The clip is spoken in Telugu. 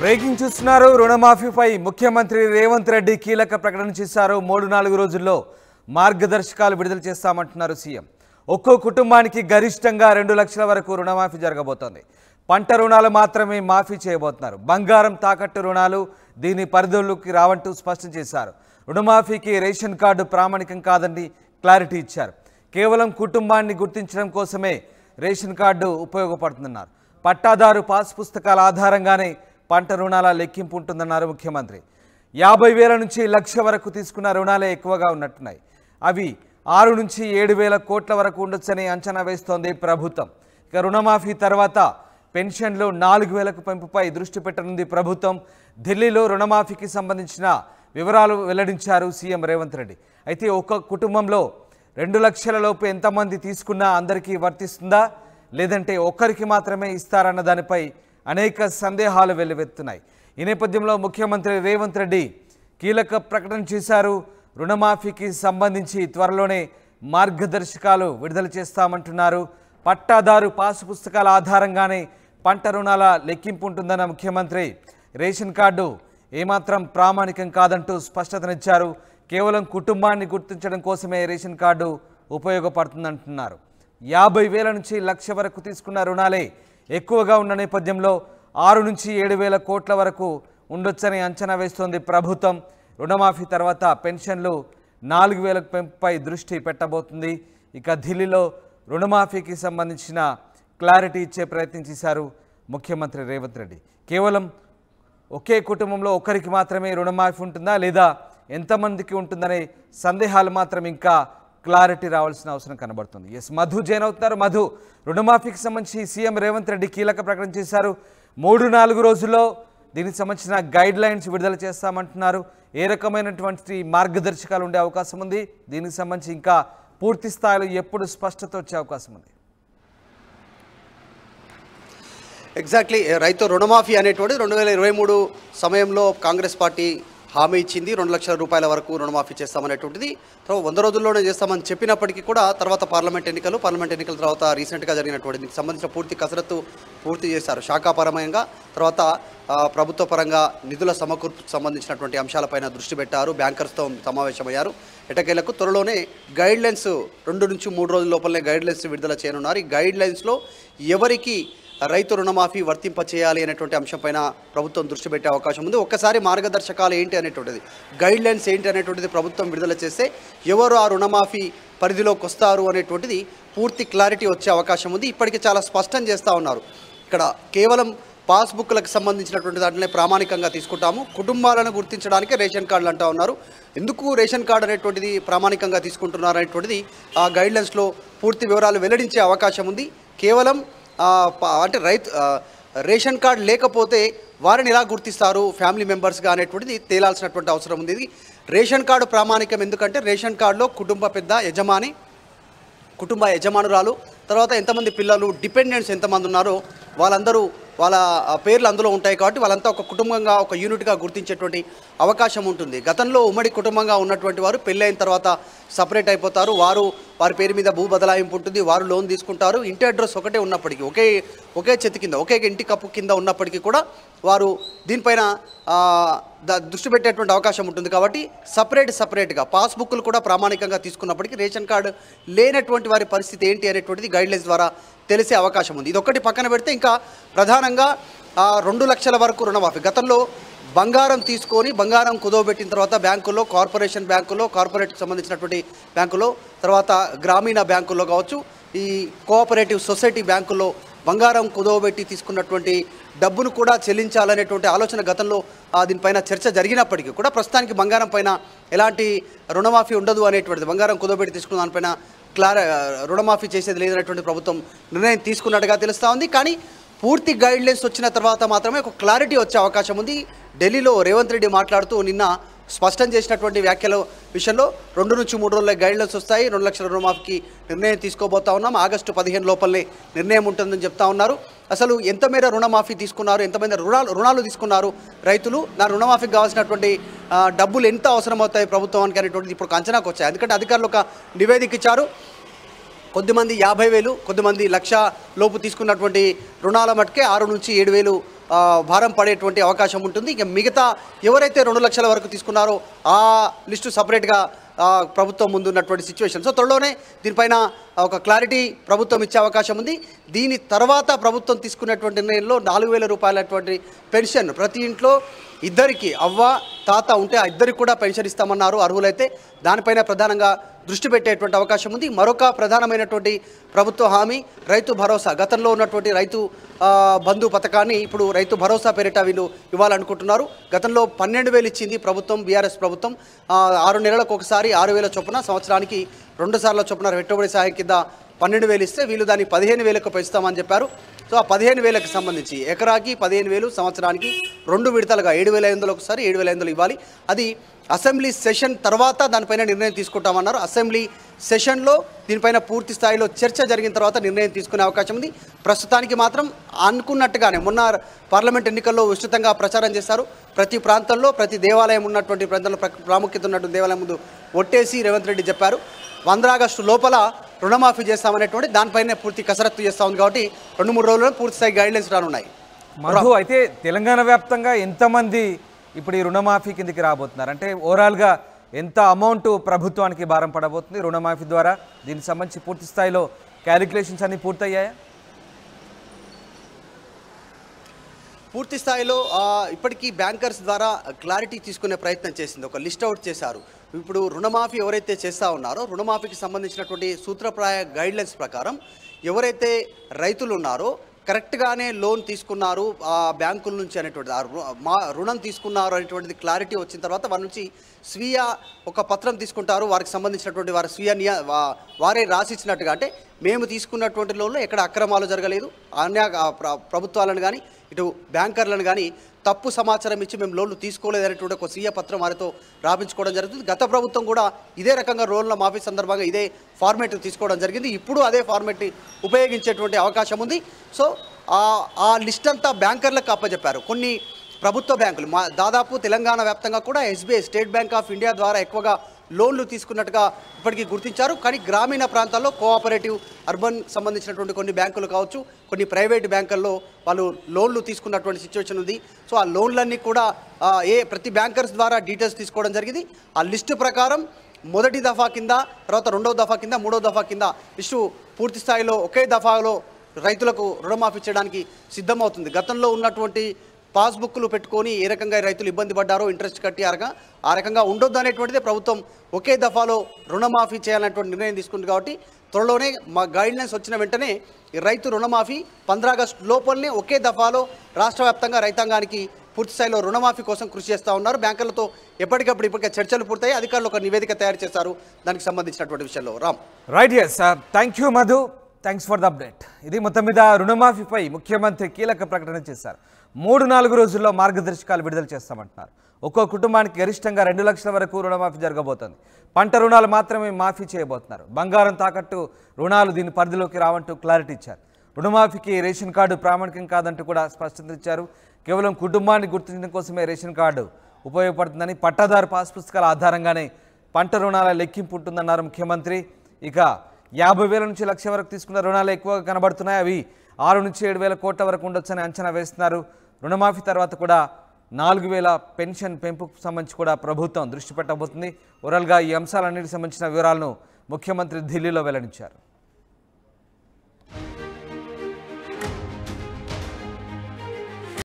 బ్రేకింగ్ చూస్తున్నారు. రుణమాఫీపై ముఖ్యమంత్రి రేవంత్ రెడ్డి కీలక ప్రకటన చేశారు. 3-4 రోజుల్లో మార్గదర్శకాలు విడుదల చేస్తామంటున్నారు సీఎం. ఒక్కో కుటుంబానికి గరిష్టంగా 2 లక్షల వరకు రుణమాఫీ జరగబోతోంది. పంట రుణాలు మాత్రమే మాఫీ చేయబోతున్నారు. బంగారం తాకట్టు రుణాలు దీని పరిధిలోకి రావంటూ స్పష్టం చేశారు. రుణమాఫీకి రేషన్ కార్డు ప్రామాణికం కాదని క్లారిటీ ఇచ్చారు. కేవలం కుటుంబాన్ని గుర్తించడం కోసమే రేషన్ కార్డు ఉపయోగపడుతుందన్నారు. పట్టాదారు పాస్ పుస్తకాల ఆధారంగానే పంట రుణాల లెక్కింపు ఉంటుందన్నారు ముఖ్యమంత్రి. 50,000 నుంచి 1,00,000 వరకు తీసుకున్న రుణాలే ఎక్కువగా ఉన్నట్టున్నాయి. అవి 6 నుంచి 7,000 కోట్ల వరకు ఉండొచ్చని అంచనా వేస్తోంది ప్రభుత్వం. ఇక రుణమాఫీ తర్వాత పెన్షన్లు 4,000కు పెంపుపై దృష్టి పెట్టనుంది ప్రభుత్వం. ఢిల్లీలో రుణమాఫీకి సంబంధించిన వివరాలు వెల్లడించారు సీఎం రేవంత్ రెడ్డి. అయితే ఒక కుటుంబంలో 2 లక్షల లోపు ఎంతమంది తీసుకున్నా అందరికీ వర్తిస్తుందా, లేదంటే ఒక్కరికి మాత్రమే ఇస్తారన్న దానిపై అనేక సందేహాలు వెల్లువెత్తున్నాయి. ఈ నేపథ్యంలో ముఖ్యమంత్రి రేవంత్ రెడ్డి కీలక ప్రకటన చేశారు. రుణమాఫీకి సంబంధించి త్వరలోనే మార్గదర్శకాలు విడుదల చేస్తామంటున్నారు. పట్టాదారు పాసు పుస్తకాల ఆధారంగానే పంట రుణాల లెక్కింపు ఉంటుందన్న ముఖ్యమంత్రి. రేషన్ కార్డు ఏమాత్రం ప్రామాణికం కాదంటూ స్పష్టతనిచ్చారు. కేవలం కుటుంబాన్ని గుర్తించడం కోసమే రేషన్ కార్డు ఉపయోగపడుతుందంటున్నారు. 50,000 నుంచి 1,00,000 వరకు తీసుకున్న రుణాలే ఎక్కువగా ఉన్న నేపథ్యంలో 6 నుంచి 7,000 కోట్ల వరకు ఉండొచ్చని అంచనా వేస్తోంది ప్రభుత్వం. రుణమాఫీ తర్వాత పెన్షన్లు 4,000 పెంపుపై దృష్టి పెట్టబోతుంది. ఇక ఢిల్లీలో రుణమాఫీకి సంబంధించిన క్లారిటీ ఇచ్చే ప్రయత్నం చేశారు ముఖ్యమంత్రి రేవంత్ రెడ్డి. కేవలం ఒకే కుటుంబంలో ఒకరికి మాత్రమే రుణమాఫీ ఉంటుందా, లేదా ఎంతమందికి ఉంటుందనే సందేహాలు మాత్రం ఇంకా క్లారిటీ రావాల్సిన అవసరం కనబడుతుంది. ఎస్, మధు జైన్ అవుతున్నారు. మధు, రుణమాఫీకి సంబంధించి సీఎం రేవంత్ రెడ్డి కీలక ప్రకటన చేశారు. 3-4 రోజుల్లో దీనికి సంబంధించిన గైడ్ లైన్స్ విడుదల చేస్తామంటున్నారు. ఏ రకమైనటువంటి మార్గదర్శకాలు ఉండే అవకాశం ఉంది? దీనికి సంబంధించి ఇంకా పూర్తి స్థాయిలో ఎప్పుడు స్పష్టత వచ్చే అవకాశం ఉంది? ఎగ్జాక్ట్లీ, రైతు రుణమాఫీ అనేటువంటి 2023 సమయంలో కాంగ్రెస్ పార్టీ హామీ ఇచ్చింది. 2 లక్షల రూపాయల వరకు రుణమాఫీ చేస్తామనేటువంటిది. తర్వాత 100 రోజుల్లోనే చేస్తామని చెప్పినప్పటికీ కూడా తర్వాత పార్లమెంట్ ఎన్నికల తర్వాత రీసెంట్గా జరిగినటువంటి దీనికి సంబంధించిన పూర్తి కసరత్తు పూర్తి చేశారు. శాఖాపరమంగా తర్వాత ప్రభుత్వ పరంగా నిధుల సమకూర్పుకు సంబంధించినటువంటి అంశాలపైన దృష్టి పెట్టారు. బ్యాంకర్స్తో సమావేశమయ్యారు. ఎటకేలకు త్వరలోనే గైడ్ లైన్స్ 2 నుంచి 3 రోజుల లోపలనే గైడ్ లైన్స్ విడుదల చేయనున్నారు. ఈ గైడ్ లైన్స్లో ఎవరికి రైతు రుణమాఫీ వర్తింపచేయాలి అనేటువంటి అంశంపైన ప్రభుత్వం దృష్టి పెట్టే అవకాశం ఉంది. ఒక్కసారి మార్గదర్శకాలు ఏంటి అనేటువంటిది, గైడ్ లైన్స్ ఏంటి అనేటువంటిది ప్రభుత్వం విడుదల చేస్తే ఎవరు ఆ రుణమాఫీ పరిధిలోకి వస్తారు అనేటువంటిది పూర్తి క్లారిటీ వచ్చే అవకాశం ఉంది. ఇప్పటికీ చాలా స్పష్టం చేస్తూ ఉన్నారు. ఇక్కడ కేవలం పాస్బుక్లకు సంబంధించినటువంటి దాంట్లోనే ప్రామాణికంగా తీసుకుంటాము, కుటుంబాలను గుర్తించడానికి రేషన్ కార్డులు అంటూ ఉన్నారు. ఎందుకు రేషన్ కార్డు అనేటువంటిది ప్రామాణికంగా తీసుకుంటున్నారు అనేటువంటిది ఆ గైడ్లైన్స్లో పూర్తి వివరాలు వెల్లడించే అవకాశం ఉంది. కేవలం అంటే రేషన్ కార్డు లేకపోతే వారిని ఎలా గుర్తిస్తారు ఫ్యామిలీ మెంబర్స్గా అనేటువంటిది తేలాల్సినటువంటి అవసరం ఉంది. రేషన్ కార్డు ప్రామాణికం ఎందుకంటే రేషన్ కార్డులో కుటుంబ యజమానురాలు, తర్వాత ఎంతమంది పిల్లలు, డిపెండెంట్స్ ఎంతమంది ఉన్నారో వాళ్ళందరూ వాళ్ళ పేర్లు అందులో ఉంటాయి. కాబట్టి వాళ్ళంతా ఒక కుటుంబంగా, ఒక యూనిట్గా గుర్తించేటువంటి అవకాశం ఉంటుంది. గతంలో ఉమ్మడి కుటుంబంగా ఉన్నటువంటి వారు పెళ్ళైన తర్వాత సపరేట్ అయిపోతారు. వారి పేరు మీద భూ బదలాయింపు ఉంటుంది. వారు లోన్ తీసుకుంటారు. ఇంటి అడ్రస్ ఒకటే ఉన్నప్పటికీ, ఒకే చెత్త కింద, ఒకే ఇంటి కప్పు కింద ఉన్నప్పటికీ కూడా వారు దీనిపైన దృష్టి పెట్టేటువంటి అవకాశం ఉంటుంది. కాబట్టి సపరేట్గా పాస్బుక్లు కూడా ప్రామాణికంగా తీసుకున్నప్పటికీ రేషన్ కార్డు లేనటువంటి వారి పరిస్థితి ఏంటి అనేటువంటిది గైడ్లైన్స్ ద్వారా తెలిసే అవకాశం ఉంది. ఇదొక్కటి పక్కన పెడితే ఇంకా ప్రధానంగా 2 లక్షల వరకు రుణమాఫీ. గతంలో బంగారం తీసుకొని బంగారం కుదవబెట్టిన తర్వాత బ్యాంకుల్లో, కార్పొరేషన్ బ్యాంకుల్లో, కార్పొరేట్కి సంబంధించినటువంటి బ్యాంకుల్లో, తర్వాత గ్రామీణ బ్యాంకుల్లో కావచ్చు, ఈ కోఆపరేటివ్ సొసైటీ బ్యాంకుల్లో బంగారం కుదవబెట్టి తీసుకున్నటువంటి డబ్బును కూడా చెల్లించాలనేటువంటి ఆలోచన గతంలో దీనిపైన చర్చ జరిగినప్పటికీ కూడా ప్రస్తుతానికి బంగారం పైన ఎలాంటి రుణమాఫీ ఉండదు అనేటువంటిది, బంగారం కుదవబెట్టి తీసుకున్న దానిపైన రుణమాఫీ చేసేది లేదనేటువంటి ప్రభుత్వం నిర్ణయం తీసుకున్నట్టుగా తెలుస్తూ ఉంది. కానీ పూర్తి గైడ్లైన్స్ వచ్చిన తర్వాత మాత్రమే ఒక క్లారిటీ వచ్చే అవకాశం ఉంది. ఢిల్లీలో రేవంత్ రెడ్డి మాట్లాడుతూ నిన్న స్పష్టం చేసినటువంటి వ్యాఖ్యల విషయంలో 2 నుంచి 3 రోజుల్లో గైడ్లైన్స్ వస్తాయి. 2 లక్షల రుణమాఫీకి నిర్ణయం తీసుకోబోతా ఉన్నాం. ఆగస్టు 15 లోపలనే నిర్ణయం ఉంటుందని చెప్తా ఉన్నారు. అసలు ఎంత మేర రుణమాఫీ తీసుకున్నారు, ఎంతమంది రుణాలు తీసుకున్నారు రైతులు, నా రుణమాఫీకి కావాల్సినటువంటి డబ్బులు ఎంత అవసరమవుతాయి ప్రభుత్వానికి అనేటువంటిది ఇప్పుడు అంచనాకు వచ్చాయి. ఎందుకంటే అధికారులు ఒక నివేదిక ఇచ్చారు. కొద్దిమంది 50,000, కొద్దిమంది 1,00,000 లోపు తీసుకున్నటువంటి రుణాల మట్టుకే 6 నుంచి 7,000 భారం పడేటువంటి అవకాశం ఉంటుంది. ఇక మిగతా ఎవరైతే 2 లక్షల వరకు తీసుకున్నారో ఆ లిస్టు సపరేట్గా ప్రభుత్వం ముందు ఉన్నటువంటి సిచ్యువేషన్. సో త్వరలోనే దీనిపైన ఒక క్లారిటీ ప్రభుత్వం ఇచ్చే అవకాశం ఉంది. దీని తర్వాత ప్రభుత్వం తీసుకున్నటువంటి నిర్ణయంలో 4,000 రూపాయలటువంటి పెన్షన్ ప్రతి ఇంట్లో ఇద్దరికి అవ్వ తాత ఉంటే ఆ ఇద్దరికి కూడా పెన్షన్ ఇస్తామన్నారు అర్హులైతే. దానిపైన ప్రధానంగా దృష్టి పెట్టేటువంటి అవకాశం ఉంది. మరొక ప్రధానమైనటువంటి ప్రభుత్వ హామీ రైతు భరోసా. గతంలో ఉన్నటువంటి రైతు బంధు పథకాన్ని ఇప్పుడు రైతు భరోసా పేరిట వీళ్ళు ఇవ్వాలనుకుంటున్నారు. గతంలో 12,000 ఇచ్చింది ప్రభుత్వం, బీఆర్ఎస్ ప్రభుత్వం. 6 నెలలకు ఒకసారి 6,000 చొప్పున, సంవత్సరానికి 2 సార్లు చొప్పున పెట్టుబడి సాయం కింద 12,000 ఇస్తే వీళ్ళు దాన్ని 15,000కు పెంచుతామని చెప్పారు. సో ఆ 15,000కి సంబంధించి ఎకరాకి 15,000, సంవత్సరానికి 2 విడతలుగా 7,500 ఒకసారి 7,500 ఇవ్వాలి. అది అసెంబ్లీ సెషన్ తర్వాత దానిపైన నిర్ణయం తీసుకుంటామన్నారు. అసెంబ్లీ సెషన్లో దీనిపైన పూర్తి స్థాయిలో చర్చ జరిగిన తర్వాత నిర్ణయం తీసుకునే అవకాశం ఉంది. ప్రస్తుతానికి మాత్రం అనుకున్నట్టుగానే మొన్న పార్లమెంట్ ఎన్నికల్లో విస్తృతంగా ప్రచారం చేశారు. ప్రతి ప్రాంతంలో ప్రతి దేవాలయం ఉన్నటువంటి ప్రాంతంలో ప్రాముఖ్యత ఉన్నటువంటి దేవాలయం ముందు ఒట్టేసి రేవంత్ రెడ్డి చెప్పారు 15 ఆగస్టు లోపల రుణమాఫీ చేస్తామనేటువంటి దానిపైనే పూర్తి కసరత్తు చేస్తూ ఉంది. కాబట్టి 2-3 రోజుల్లో పూర్తి స్థాయి గైడ్లైన్స్ రానున్నాయి. మధు, అయితే తెలంగాణ వ్యాప్తంగా ఎంతమంది ఇప్పుడు ఈ రుణమాఫీ కిందికి రాబోతున్నారు? అంటే ఓవరాల్గా ఎంత అమౌంట్ ప్రభుత్వానికి భారం పడబోతుంది రుణమాఫీ ద్వారా? దీనికి సంబంధించి పూర్తి స్థాయిలో క్యాలిక్యులేషన్స్ అన్ని పూర్తయ్యాయా? పూర్తి స్థాయిలో ఇప్పటికీ బ్యాంకర్స్ ద్వారా క్లారిటీ తీసుకునే ప్రయత్నం చేసింది. ఒక లిస్ట్ అవుట్ చేశారు. ఇప్పుడు రుణమాఫీ ఎవరైతే చేస్తూ ఉన్నారో రుణమాఫీకి సంబంధించినటువంటి సూత్రప్రాయ గైడ్లైన్స్ ప్రకారం ఎవరైతే రైతులు ఉన్నారో కరెక్ట్గానే లోన్ తీసుకున్నారు ఆ బ్యాంకుల నుంచి అనేటువంటిది, రుణం తీసుకున్నారు అనేటువంటిది క్లారిటీ వచ్చిన తర్వాత వారి నుంచి స్వీయ ఒక పత్రం తీసుకుంటారు. వారికి సంబంధించినటువంటి వారి స్వీయ వారే రాసిచ్చినట్టుగా, అంటే మేము తీసుకున్నటువంటి లోన్లో ఎక్కడ అక్రమాలు జరగలేదు, ప్రభుత్వాలను కానీ ఇటు బ్యాంకర్లను కానీ తప్పు సమాచారం ఇచ్చి మేము లోన్లు తీసుకోలేదనేటువంటి ఒక స్వీయ పత్రం వారితో రాపించుకోవడం జరుగుతుంది. గత ప్రభుత్వం కూడా ఇదే రకంగా లోన్ల మాఫీ సందర్భంగా ఇదే ఫార్మేట్ తీసుకోవడం జరిగింది. ఇప్పుడు అదే ఫార్మేట్ని ఉపయోగించేటువంటి అవకాశం ఉంది. సో ఆ లిస్ట్ అంతా బ్యాంకర్లకు అప్పచెప్పారు. కొన్ని ప్రభుత్వ బ్యాంకులు దాదాపు తెలంగాణ వ్యాప్తంగా కూడా SBI, state bank of India ద్వారా ఎక్కువగా లోన్లు తీసుకున్నట్టుగా ఇప్పటికీ గుర్తించారు. కానీ గ్రామీణ ప్రాంతాల్లో కోఆపరేటివ్, అర్బన్ సంబంధించినటువంటి కొన్ని బ్యాంకులు కావచ్చు, కొన్ని ప్రైవేట్ బ్యాంకుల్లో వాళ్ళు లోన్లు తీసుకున్నటువంటి సిచ్యువేషన్ ఉంది. సో ఆ లోన్లన్నీ కూడా ప్రతి బ్యాంకర్స్ ద్వారా డీటెయిల్స్ తీసుకోవడం జరిగింది. ఆ లిస్టు ప్రకారం మొదటి దఫా కింద, తర్వాత 2వ దఫా కింద, 3వ దఫా కింద లిస్టు పూర్తి స్థాయిలో ఒకే దఫాలో రైతులకు రుణమాఫీ చేయడానికి సిద్ధమవుతుంది. గతంలో ఉన్నటువంటి పాస్బుక్లు పెట్టుకొని ఏ రకంగా రైతులు ఇబ్బంది పడ్డారో ఇంట్రెస్ట్ కట్టి ఆ రకంగా ఉండొద్దు అనేటువంటిది ప్రభుత్వం ఒకే దఫాలో రుణమాఫీ చేయాలనేటువంటి నిర్ణయం తీసుకుంది. కాబట్టి త్వరలోనే మా గైడ్లైన్స్ వచ్చిన వెంటనే రైతు రుణమాఫీ 15 ఆగస్టు లోపలనే ఒకే దఫాలో రాష్ట్ర వ్యాప్తంగా రైతాంగానికి పూర్తి స్థాయిలో రుణమాఫీ కోసం కృషి చేస్తూ ఉన్నారు. బ్యాంకులతో ఎప్పటికప్పుడు ఇప్పటికే చర్చలు పూర్తయి అధికారులు ఒక నివేదిక తయారు చేశారు దానికి సంబంధించినటువంటి విషయంలో. Ram, right, yes sir, thank you Madhu, thanks for the update. ఇది మొత్తం మీద రుణమాఫీపై ముఖ్యమంత్రి కీలక ప్రకటన చేశారు. 3-4 రోజుల్లో మార్గదర్శకాలు విడుదల చేస్తామంటున్నారు. ఒక్కో కుటుంబానికి గరిష్టంగా 2 లక్షల వరకు రుణమాఫీ జరగబోతోంది. పంట రుణాలు మాత్రమే మాఫీ చేయబోతున్నారు. బంగారం తాకట్టు రుణాలు దీని పరిధిలోకి రావంటూ క్లారిటీ ఇచ్చారు. రుణమాఫీకి రేషన్ కార్డు ప్రామాణికం కాదంటూ కూడా స్పష్టత ఇచ్చారు. కేవలం కుటుంబాన్ని గుర్తించడం కోసమే రేషన్ కార్డు ఉపయోగపడుతుందని, పట్టాదారు పాస్ పుస్తకాల ఆధారంగానే పంట రుణాల లెక్కింపు ఉంటుందన్నారు ముఖ్యమంత్రి. ఇక 50,000 నుంచి 1,00,000 వరకు తీసుకున్న రుణాలు ఎక్కువగా కనబడుతున్నాయి. అవి 6 నుంచి 7,000 కోట్ల వరకు ఉండొచ్చని అంచనా వేస్తున్నారు. రుణమాఫీ తర్వాత కూడా 4,000 పెన్షన్ పెంపుకు సంబంధించి కూడా ప్రభుత్వం దృష్టి పెట్టబోతుంది. ఓవరాల్గా ఈ అంశాలన్నిటికి సంబంధించిన వివరాలను ముఖ్యమంత్రి ఢిల్లీలో వెల్లడించారు.